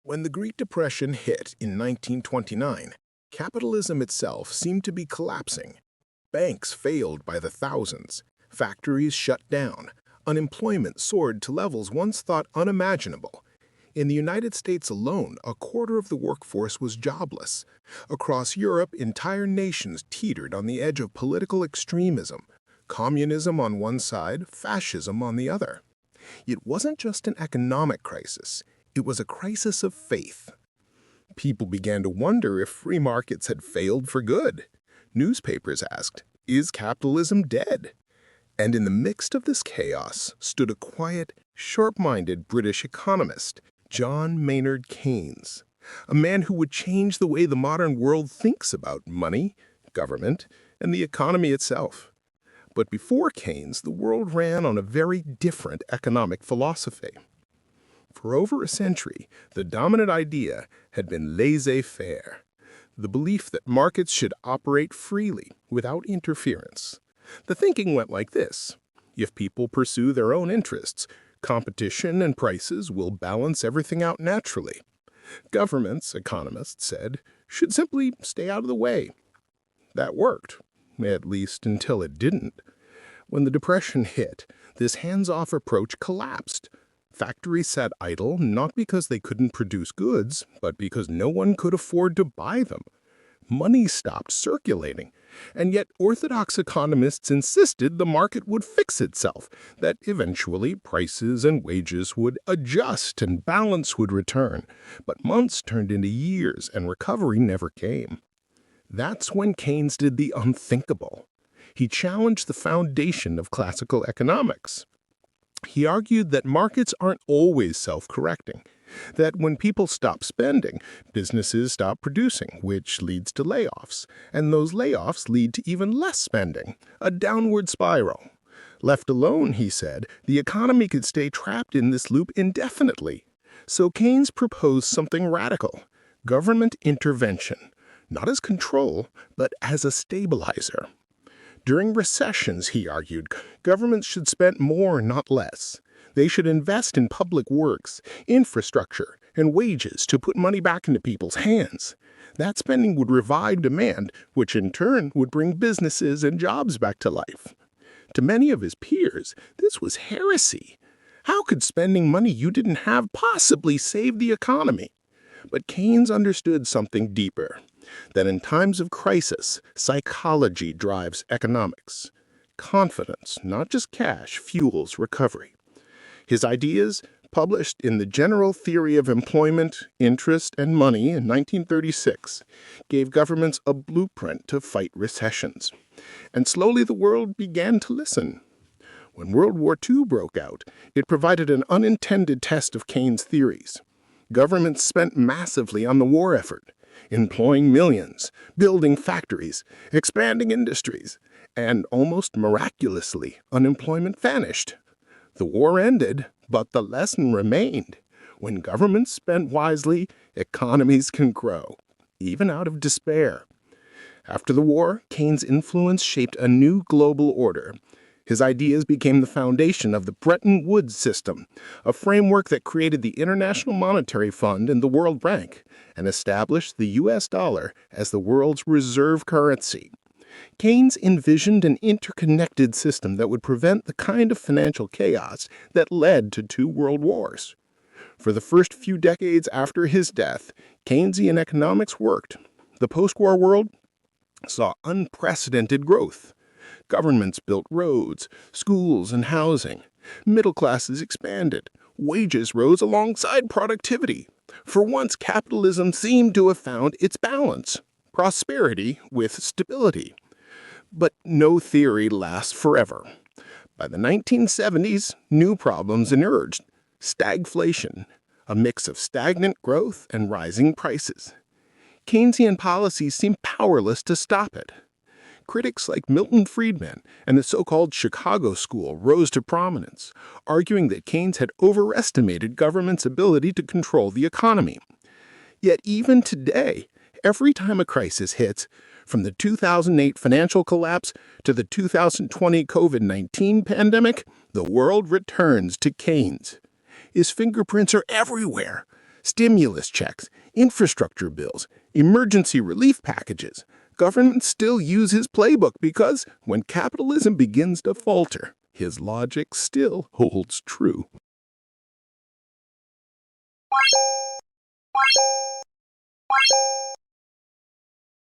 When the Great Depression hit in 1929, capitalism itself seemed to be collapsing. Banks failed by the thousands, factories shut down, unemployment soared to levels once thought unimaginable. In the United States alone, a quarter of the workforce was jobless. Across Europe, entire nations teetered on the edge of political extremism, communism on one side, fascism on the other. It wasn't just an economic crisis, it was a crisis of faith. People began to wonder if free markets had failed for good. Newspapers asked, "Is capitalism dead?" And in the midst of this chaos stood a quiet, sharp-minded British economist, John Maynard Keynes, a man who would change the way the modern world thinks about money, government, and the economy itself. But before Keynes, the world ran on a very different economic philosophy. For over a century, the dominant idea had been laissez-faire, the belief that markets should operate freely, without interference. The thinking went like this: if people pursue their own interests, competition and prices will balance everything out naturally. Governments, economists said, should simply stay out of the way. That worked, at least until it didn't. When the Depression hit, this hands-off approach collapsed. Factories sat idle not because they couldn't produce goods, but because no one could afford to buy them. Money stopped circulating, and yet orthodox economists insisted the market would fix itself, that eventually prices and wages would adjust and balance would return. But months turned into years, and recovery never came. That's when Keynes did the unthinkable. He challenged the foundation of classical economics. He argued that markets aren't always self-correcting, that when people stop spending, businesses stop producing, which leads to layoffs, and those layoffs lead to even less spending, a downward spiral. Left alone, he said, the economy could stay trapped in this loop indefinitely. So Keynes proposed something radical: government intervention, not as control, but as a stabilizer. During recessions, he argued, governments should spend more, not less. They should invest in public works, infrastructure, and wages to put money back into people's hands. That spending would revive demand, which in turn would bring businesses and jobs back to life. To many of his peers, this was heresy. How could spending money you didn't have possibly save the economy? But Keynes understood something deeper: that in times of crisis, psychology drives economics. Confidence, not just cash, fuels recovery. His ideas, published in the General Theory of Employment, Interest, and Money in 1936, gave governments a blueprint to fight recessions. And slowly the world began to listen. When World War II broke out, it provided an unintended test of Keynes' theories. Governments spent massively on the war effort, employing millions, building factories, expanding industries, and almost miraculously, unemployment vanished. The war ended, but the lesson remained. When governments spend wisely, economies can grow, even out of despair. After the war, Keynes' influence shaped a new global order. His ideas became the foundation of the Bretton Woods system, a framework that created the International Monetary Fund and the World Bank, and established the U.S. dollar as the world's reserve currency. Keynes envisioned an interconnected system that would prevent the kind of financial chaos that led to 2 world wars. For the first few decades after his death, Keynesian economics worked. The post-war world saw unprecedented growth. Governments built roads, schools, and housing. Middle classes expanded. Wages rose alongside productivity. For once, capitalism seemed to have found its balance: prosperity with stability. But no theory lasts forever. By the 1970s, new problems emerged: stagflation, a mix of stagnant growth and rising prices. Keynesian policies seemed powerless to stop it. Critics like Milton Friedman and the so-called Chicago School rose to prominence, arguing that Keynes had overestimated government's ability to control the economy. Yet even today, every time a crisis hits, from the 2008 financial collapse to the 2020 COVID-19 pandemic, the world returns to Keynes. His fingerprints are everywhere: Stimulus checks, infrastructure bills, emergency relief packages. Governments still use his playbook because when capitalism begins to falter, his logic still holds true.